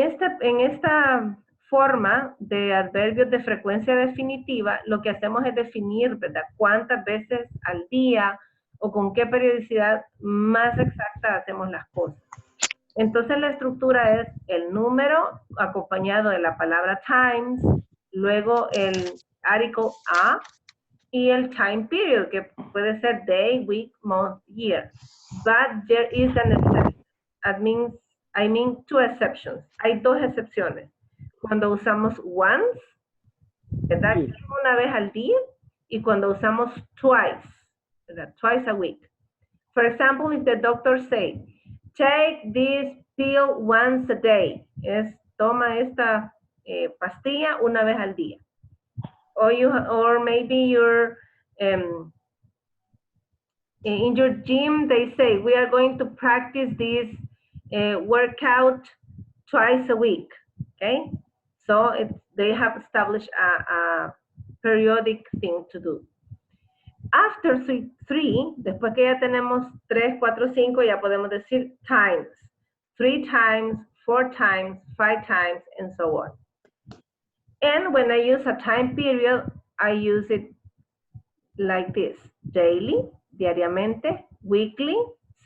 [SPEAKER 2] esta forma de adverbios de frecuencia definitiva, lo que hacemos es definir, ¿verdad? Cuántas veces al día o con qué periodicidad más exacta hacemos las cosas. Entonces la estructura es el número acompañado de la palabra times, luego el article a y el time period, que puede ser day, week, month, year. But there is an exception. I mean 2 exceptions. Hay 2 excepciones. Cuando usamos once, ¿verdad? Una vez al día, y cuando usamos twice, ¿verdad? Twice a week. For example, if the doctor say, take this pill once a day. Toma esta pastilla una vez al día. Or maybe you're in your gym, they say, we are going to practice this workout twice a week, okay? So they have established a periodic thing to do. After 3, después que ya tenemos 3, 4, 5, ya podemos decir times. 3 times, 4 times, 5 times, and so on. And when I use a time period, I use it like this: daily, diariamente, weekly,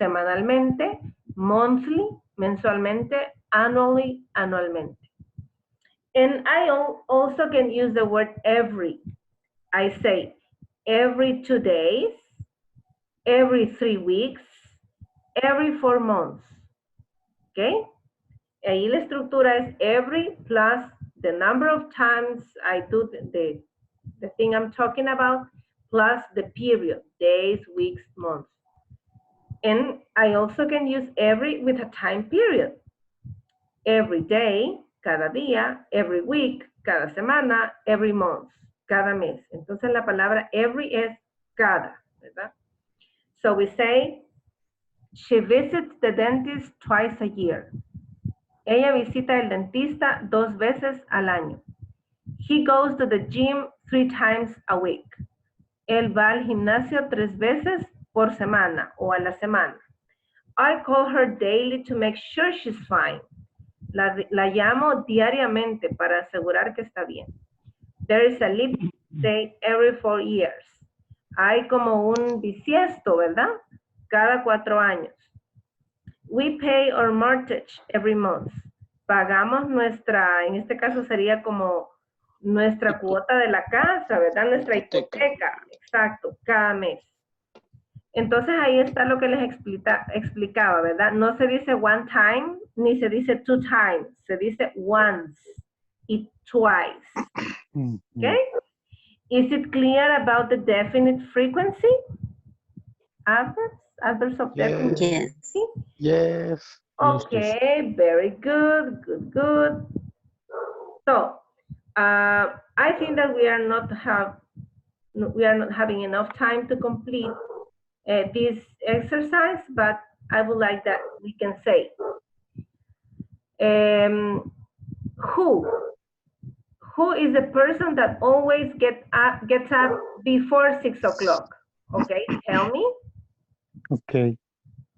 [SPEAKER 2] semanalmente, monthly, mensualmente, annually, anualmente. And I also can use the word every. I say every 2 days, every 3 weeks, every 4 months. Okay? Ahí la estructura es every plus the number of times I do the thing I'm talking about, plus the period, days, weeks, months. And I also can use every with a time period. Every day, cada día, every week, cada semana, every month, cada mes. Entonces la palabra every es cada, ¿verdad? So we say, she visits the dentist twice a year. Ella visita el dentista 2 veces al año. He goes to the gym 3 times a week. Él va al gimnasio 3 veces por semana o a la semana. I call her daily to make sure she's fine. La llamo diariamente para asegurar que está bien. There is a leap day every 4 years. Hay como un bisiesto, ¿verdad? Cada 4 años. We pay our mortgage every month. Pagamos nuestra, en este caso sería como nuestra cuota de la casa, ¿verdad? Nuestra hipoteca, exacto, cada mes. Entonces ahí está lo que les explicaba, ¿verdad? No se dice one time, ni se dice 2 times, se dice once y twice. Okay? Is it clear about the definite frequency? Adverbs of definite frequency?
[SPEAKER 4] Yes.
[SPEAKER 2] Okay, very good, good. So, I think that we are not having enough time to complete this exercise, but I would like that we can say. Who is the person that always gets up before 6 o'clock? Okay, tell me.
[SPEAKER 4] Okay.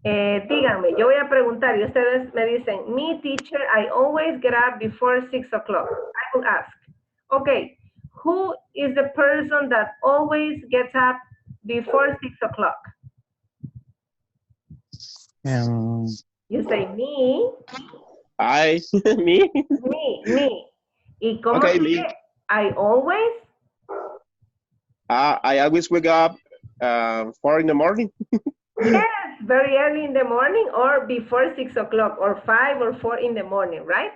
[SPEAKER 2] Díganme, yo voy a preguntar y ustedes me dicen, me teacher, I always get up before 6 o'clock. I will ask, okay, who is the person that always gets up before 6 o'clock? You say me.
[SPEAKER 8] I, me?
[SPEAKER 2] Me. ¿Y cómo
[SPEAKER 8] Okay, me.
[SPEAKER 2] sigue? I always.
[SPEAKER 8] I always wake up 4 in the morning.
[SPEAKER 2] Yes, very early in the morning or before 6 o'clock or 5 or 4 in the morning, right?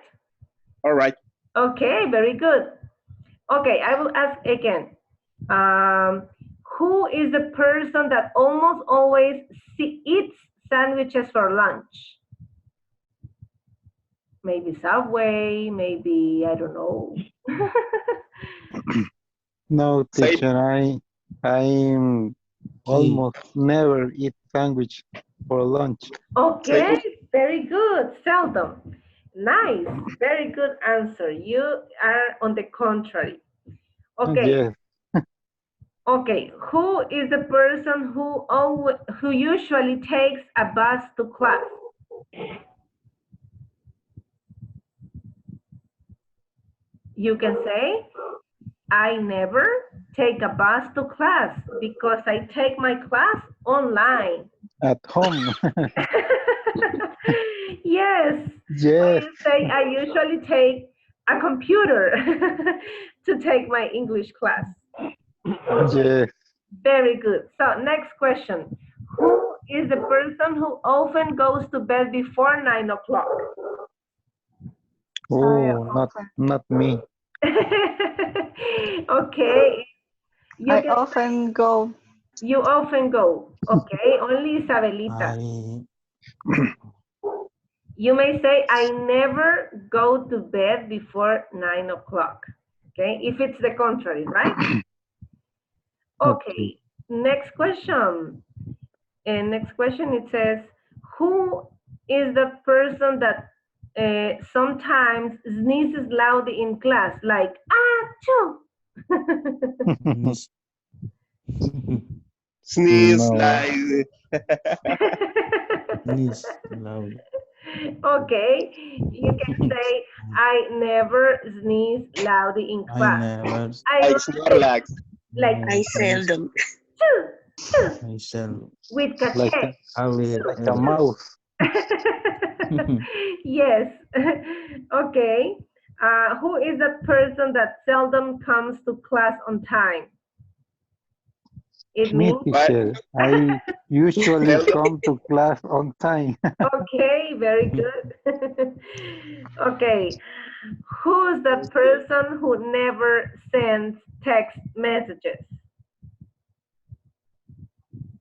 [SPEAKER 8] All right.
[SPEAKER 2] Okay, very good. Okay, I will ask again. Who is the person that almost always eats sandwiches for lunch? Maybe Subway, maybe, I don't know.
[SPEAKER 4] No,
[SPEAKER 8] Same.
[SPEAKER 4] teacher, I almost never eat sandwich for lunch.
[SPEAKER 2] Okay, very good, seldom. Nice, very good answer. You are on the contrary. Okay.
[SPEAKER 4] Yes.
[SPEAKER 2] Okay, who is the person who usually takes a bus to class? You can say, I never take a bus to class because I take my class online.
[SPEAKER 4] At home.
[SPEAKER 2] Yes.
[SPEAKER 4] Yes.
[SPEAKER 2] You say, I usually take a computer to take my English class.
[SPEAKER 4] Yes.
[SPEAKER 2] Very good. So next question. Who is the person who often goes to bed before 9 o'clock?
[SPEAKER 4] Oh, not me.
[SPEAKER 2] Okay.
[SPEAKER 3] I often go.
[SPEAKER 2] You often go. Okay, only Isabelita. You may say, I never go to bed before 9 o'clock. Okay, if it's the contrary, right? Okay, next question. And next question, it says, who is the person that sometimes sneezes loudly in class, like, achoo?
[SPEAKER 8] Sneeze
[SPEAKER 4] No.
[SPEAKER 8] like.
[SPEAKER 5] Sneeze loud.
[SPEAKER 2] Okay, you can say, I never sneeze loudly in
[SPEAKER 5] I
[SPEAKER 2] class.
[SPEAKER 5] never.
[SPEAKER 8] I snore like.
[SPEAKER 1] I seldom.
[SPEAKER 2] Choo, choo,
[SPEAKER 5] I sell
[SPEAKER 2] with
[SPEAKER 4] Like
[SPEAKER 2] caché.
[SPEAKER 4] a mouse.
[SPEAKER 2] Yes. Okay. Who is that person that seldom comes to class on time? It
[SPEAKER 4] Me,
[SPEAKER 2] means.
[SPEAKER 4] teacher. I usually come to class on time.
[SPEAKER 2] Okay, very good. Okay. Who's the person who never sends text messages?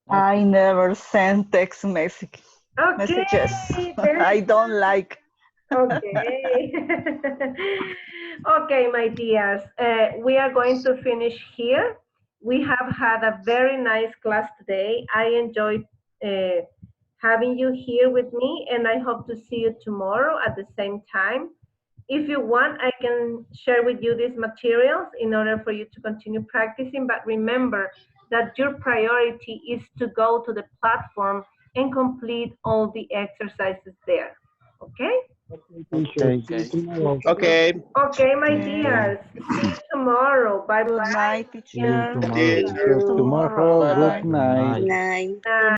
[SPEAKER 3] I never send text messages.
[SPEAKER 2] Okay, very
[SPEAKER 3] I don't like.
[SPEAKER 2] Okay. Okay, my dears, we are going to finish here. We have had a very nice class today. I enjoyed having you here with me, and I hope to see you tomorrow at the same time. If you want, I can share with you these materials in order for you to continue practicing, but remember that your priority is to go to the platform and complete all the exercises there, okay?
[SPEAKER 6] Okay.
[SPEAKER 8] Okay.
[SPEAKER 2] Okay, my
[SPEAKER 3] Okay.
[SPEAKER 2] dears. See you tomorrow. Bye
[SPEAKER 3] Good
[SPEAKER 2] bye.
[SPEAKER 3] night,
[SPEAKER 5] See you
[SPEAKER 3] teacher.
[SPEAKER 5] tomorrow.
[SPEAKER 8] See you.
[SPEAKER 4] Tomorrow,
[SPEAKER 8] Bye-bye.
[SPEAKER 4] good night.
[SPEAKER 1] Night.
[SPEAKER 2] Bye.